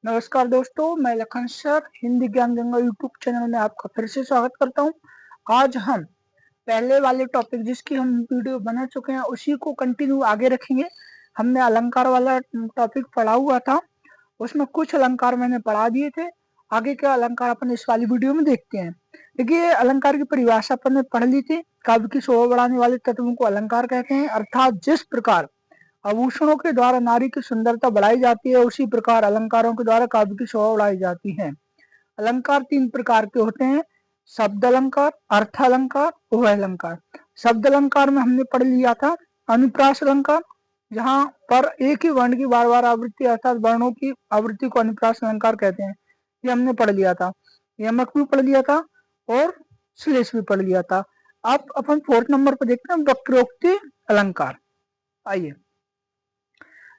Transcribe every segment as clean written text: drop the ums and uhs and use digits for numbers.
नमस्कार दोस्तों, मैं लखन सर हिंदी ज्ञान गंगा यूट्यूब चैनल में आपका फिर से स्वागत करता हूं। आज हम पहले वाले टॉपिक जिसकी हम वीडियो बना चुके हैं उसी को कंटिन्यू आगे रखेंगे। हमने अलंकार वाला टॉपिक पढ़ा हुआ था, उसमें कुछ अलंकार मैंने पढ़ा दिए थे। आगे के अलंकार अपन इस वाली वीडियो में देखते हैं। देखिए, अलंकार की परिभाषा अपन ने पढ़ ली थी। काव्य की शोभा बढ़ाने वाले तत्वों को अलंकार कहते हैं, अर्थात जिस प्रकार आभूषणों के द्वारा नारी की सुंदरता बढ़ाई जाती है, उसी प्रकार अलंकारों के द्वारा काव्य की शोभा बढ़ाई जाती है। अलंकार तीन प्रकार के होते हैं: शब्द अलंकार, अर्थ अलंकार, उभय अलंकार। शब्द अलंकार में हमने पढ़ लिया था अनुप्रास अलंकार, जहां पर एक ही वर्ण की बार बार आवृत्ति अर्थात वर्णों की आवृत्ति को अनुप्रास अलंकार कहते हैं। ये हमने पढ़ लिया था। यमक भी पढ़ लिया था और श्लेष भी पढ़ लिया था। अब अपन फोर्थ नंबर पर देखते हैं वक्रोक्ति अलंकार। आइए,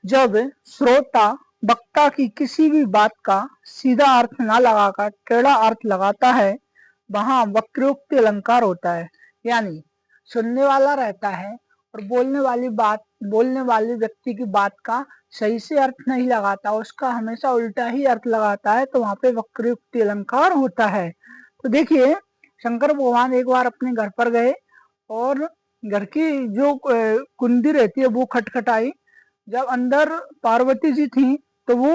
जब श्रोता वक्ता की किसी भी बात का सीधा अर्थ न लगाकर टेढ़ा अर्थ लगाता है, वहां वक्रोक्ति अलंकार होता है। यानी सुनने वाला रहता है और बोलने वाले व्यक्ति की बात का सही से अर्थ नहीं लगाता, उसका हमेशा उल्टा ही अर्थ लगाता है, तो वहां पे वक्रोक्ति अलंकार होता है। तो देखिए, शंकर भगवान एक बार अपने घर पर गए और घर की जो कुंडी रहती है वो खटखटाई। जब अंदर पार्वती जी थी तो वो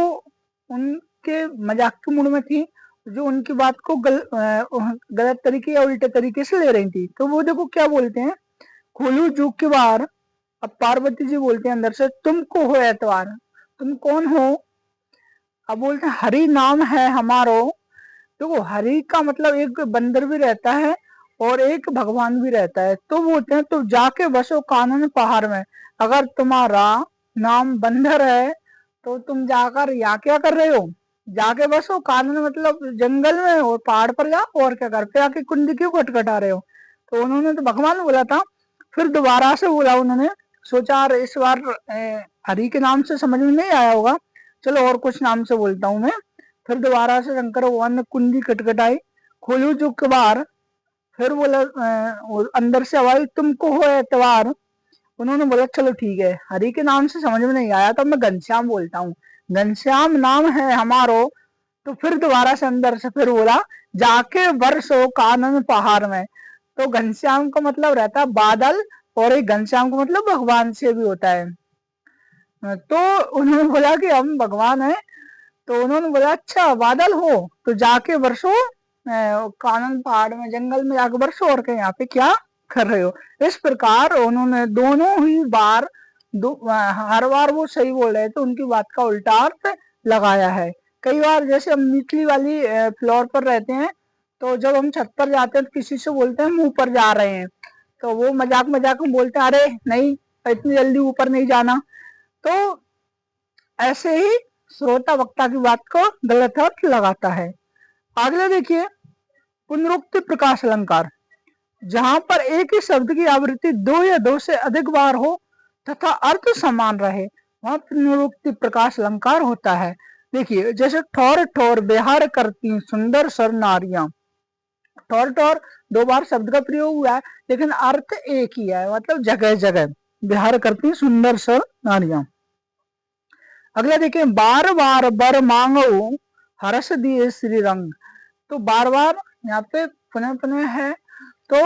उनके मजाक के मूड में थी, जो उनकी बात को गलत तरीके या उल्टे तरीके से ले रही थी। तो वो देखो क्या बोलते हैं, खोलू जुग के बार। अब पार्वती जी बोलते हैं अंदर से, तुमको हो एतवार, तुम कौन हो? अब बोलते हैं हरि नाम है हमारो। देखो, हरि का मतलब एक बंदर भी रहता है और एक भगवान भी रहता है। तो बोलते हैं तो जाके बसो कानन पहाड़ में। अगर तुम्हारा नाम बंदर है तो तुम जाकर यहाँ क्या कर रहे हो? जाके बसो कानन मतलब जंगल में, और पहाड़ पर जाओ, और क्या घर पे आके कुंडी क्यों खटखटा रहे हो? तो उन्होंने तो भगवान बोला था। फिर दोबारा से बोला उन्होंने, सोचा इस बार हरि के नाम से समझ में नहीं आया होगा, चलो और कुछ नाम से बोलता हूँ मैं। फिर दोबारा से शंकर भगवान ने कुंडी खटखटाई, खोलू जो कबार। फिर बोला अंदर से आवाज, तुमको हो एतवार। उन्होंने बोला चलो ठीक है, हरि के नाम से समझ में नहीं आया तो मैं घनश्याम बोलता हूँ, घनश्याम नाम है हमारो। तो फिर दोबारा से अंदर से फिर बोला, जाके बरसो कानन पहाड़ में। तो घनश्याम का मतलब रहता है बादल, और एक घनश्याम का मतलब भगवान से भी होता है। तो उन्होंने बोला कि हम भगवान हैं। तो उन्होंने बोला अच्छा बादल हो तो जाके बरसो कानन पहाड़ में, जंगल में जाके बरसो, और के यहाँ पे क्या कर रहे हो? इस प्रकार उन्होंने दोनों ही बार हर बार वो सही बोल रहे थे, उनकी बात का उल्टा अर्थ लगाया है। कई बार जैसे हम निचली वाली फ्लोर पर रहते हैं, तो जब हम छत पर जाते हैं तो किसी से बोलते हैं हम ऊपर जा रहे हैं, तो वो मजाक मजाक में बोलते हैं अरे नहीं, इतनी जल्दी ऊपर नहीं जाना। तो ऐसे ही श्रोता वक्ता की बात को गलत अर्थ लगाता है। अगले देखिए, पुनरुक्ति प्रकाश अलंकार। जहां पर एक ही शब्द की आवृत्ति दो या दो से अधिक बार हो तथा अर्थ समान रहे, वहां पुनरुक्ति प्रकाश अलंकार होता है। देखिए, जैसे ठोर ठोर बिहार करती सुंदर सर नारियां। ठोर ठोर दो बार शब्द का प्रयोग हुआ है, लेकिन अर्थ एक ही है, मतलब जगह जगह बिहार करती सुंदर सर नारियां। अगला देखिए, बार बार बर मांगो हर्ष दिए श्री रंग। तो बार बार यहाँ पे पुनः पुनः है, तो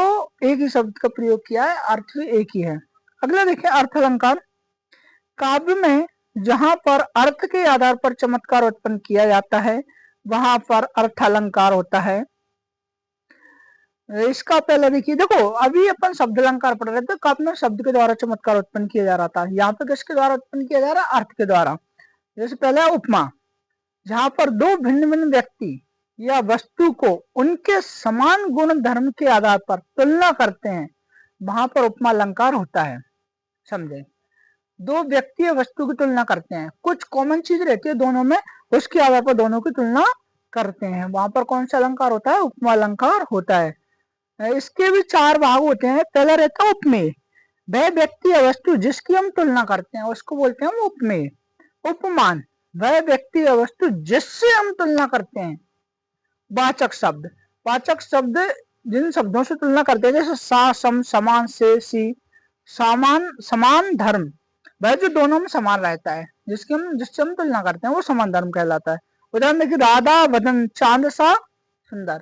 एक ही शब्द का प्रयोग किया है, अर्थ भी एक ही है। अगला देखिए, अर्थ अलंकार। काव्य में जहां पर अर्थ के आधार पर चमत्कार उत्पन्न किया जाता है, वहां पर अर्थ अलंकार होता है। इसका पहले देखिए, देखो अभी अपन शब्द अलंकार पढ़ रहे थे, काव्य में शब्द के द्वारा चमत्कार उत्पन्न किया जा रहा था। यहाँ पे किसके द्वारा उत्पन्न किया जा रहा है? अर्थ के द्वारा। जैसे पहले उपमा, जहां पर दो भिन्न भिन्न व्यक्ति या वस्तु को उनके समान गुण धर्म के आधार पर तुलना करते हैं, वहां पर उपमा अलंकार होता है। समझे? दो व्यक्ति या वस्तु की तुलना करते हैं, कुछ कॉमन चीज रहती है दोनों में, उसके आधार पर दोनों की तुलना करते हैं, वहां पर कौन सा अलंकार होता है? उपमा अलंकार होता है। इसके भी चार भाग होते हैं। पहला रहता है उपमेय। वह व्यक्ति या वस्तु जिसकी हम तुलना करते हैं उसको बोलते हैं उपमेय। उपमान, वह व्यक्ति या वस्तु जिससे हम तुलना करते हैं। वाचक शब्द, वाचक शब्द जिन शब्दों से तुलना करते हैं, जैसे सा, सम, समान, से, सी। समान, समान धर्म, वह जो दोनों में समान रहता है, जिससे हम तुलना करते हैं वो समान धर्म कहलाता है। उदाहरण देखिए, राधा बदन चांद सा सुंदर।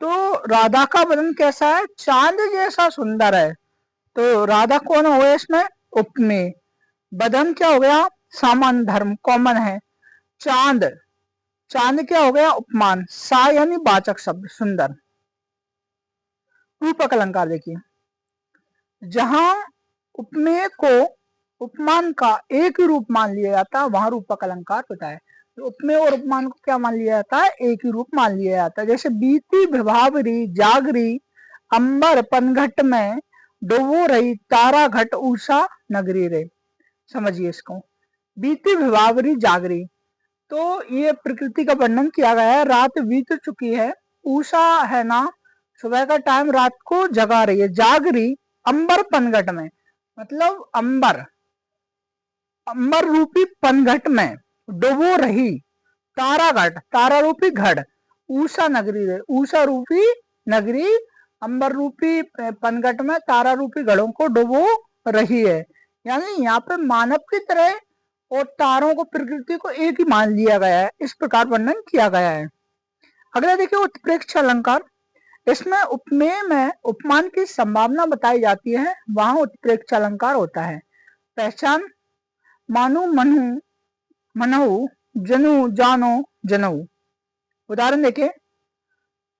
तो राधा का बदन कैसा है? चांद जैसा सुंदर है। तो राधा कौन हो गया इसमें? उपमेय। बदन क्या हो गया? सामान्य धर्म, कॉमन है। चांद, चांद क्या हो गया? उपमान। सा यानी वाचक शब्द, सुंदर। रूपक अलंकार देखिए, जहां उपमेय को उपमान का एक ही रूप मान लिया जाता है वहां रूपक अलंकार होता है। तो उपमेय और उपमान को क्या मान लिया जाता है? एक ही रूप मान लिया जाता है। जैसे बीती विभावरी जागरी अंबर पनघट में डुबो रही तारा घट उषा नगरी रे। समझिए इसको, बीती विभावरी जागरी, तो ये प्रकृति का वर्णन किया गया है। रात बीत चुकी है, उषा है ना, सुबह का टाइम रात को जगा रही है। जागरी अंबर पनघट में, मतलब अंबर, अंबर रूपी पनघट में डुबो रही तारा घट, तारा रूपी घड़ उषा नगरी रे, उषा रूपी नगरी अंबर रूपी पनघट में तारा रूपी घड़ों को डुबो रही है। यानी यहाँ पे मानव की तरह और तारों को, प्रकृति को एक ही मान लिया गया है, इस प्रकार वर्णन किया गया है। अगला देखिए, उत्प्रेक्ष अलंकार। इसमें उपमेय में उपमान की संभावना बताई जाती है, वहां उत्प्रेक्ष अलंकार होता है। पहचान, मानो मनु मनहु, जनु जानो जनऊ। उदाहरण देखे,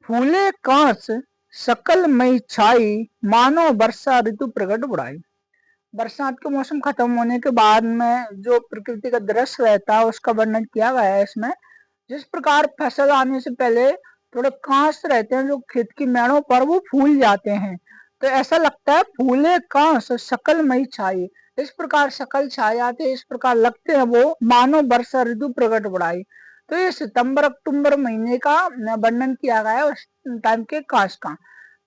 फूले कांस सकल मई छाई मानो वर्षा ऋतु प्रकट बुढ़ाई। बरसात के मौसम खत्म होने के बाद में जो प्रकृति का दृश्य रहता है उसका वर्णन किया गया है इसमें। जिस प्रकार फसल आने से पहले थोड़े कांस रहते हैं जो खेत की मेड़ों पर, वो फूल जाते हैं, तो ऐसा लगता है फूले कांस सकल मई छाई, इस प्रकार सकल छा जाते हैं, इस प्रकार लगते हैं वो मानो वर्षा ऋतु प्रकट बुढ़ाई। तो ये सितंबर अक्टूबर महीने का वर्णन किया गया है उस टाइम के कांस का।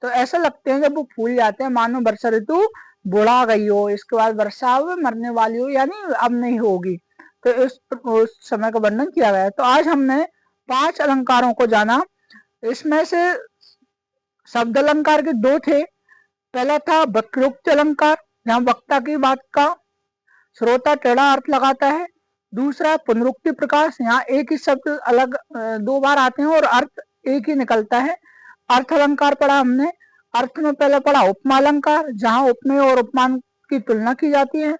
तो ऐसा लगते हैं जब वो फूल जाते हैं मानो वर्षा ऋतु बुढ़ा गई हो, इसके बाद वर्षा अब मरने वाली हो, यानी अब नहीं होगी। तो इस समय का वर्णन किया गया है। तो आज हमने 5 अलंकारों को जाना। इसमें से शब्द अलंकार के 2 थे। पहला था वक्रोक्त अलंकार, जहां वक्ता की बात का श्रोता टेढ़ा अर्थ लगाता है। दूसरा पुनरुक्ति प्रकाश, यहाँ एक ही शब्द अलग 2 बार आते हैं और अर्थ एक ही निकलता है। अर्थ अलंकार पढ़ा हमने। अर्थ में पहले पढ़ा उपमा अलंकार, जहां उपमेय और उपमान की तुलना की जाती है।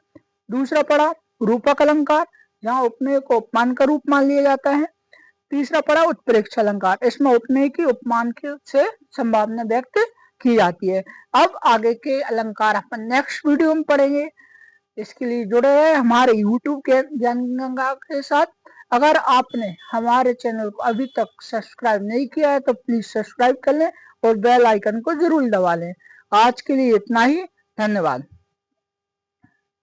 दूसरा पढ़ा रूपक अलंकार, जहां उपमेय को उपमान का रूप मान लिया जाता है। तीसरा पढ़ा उत्प्रेक्ष अलंकार, इसमें उपमेय की उपमान से संभावना व्यक्त की जाती है। अब आगे के अलंकार अपन नेक्स्ट वीडियो में पढ़ेंगे। इसके लिए जुड़े रहे हमारे YouTube के ज्ञान गंगा के साथ। अगर आपने हमारे चैनल को अभी तक सब्सक्राइब नहीं किया है तो प्लीज सब्सक्राइब कर लें और बेल आइकन को जरूर दबा लें। आज के लिए इतना ही, धन्यवाद।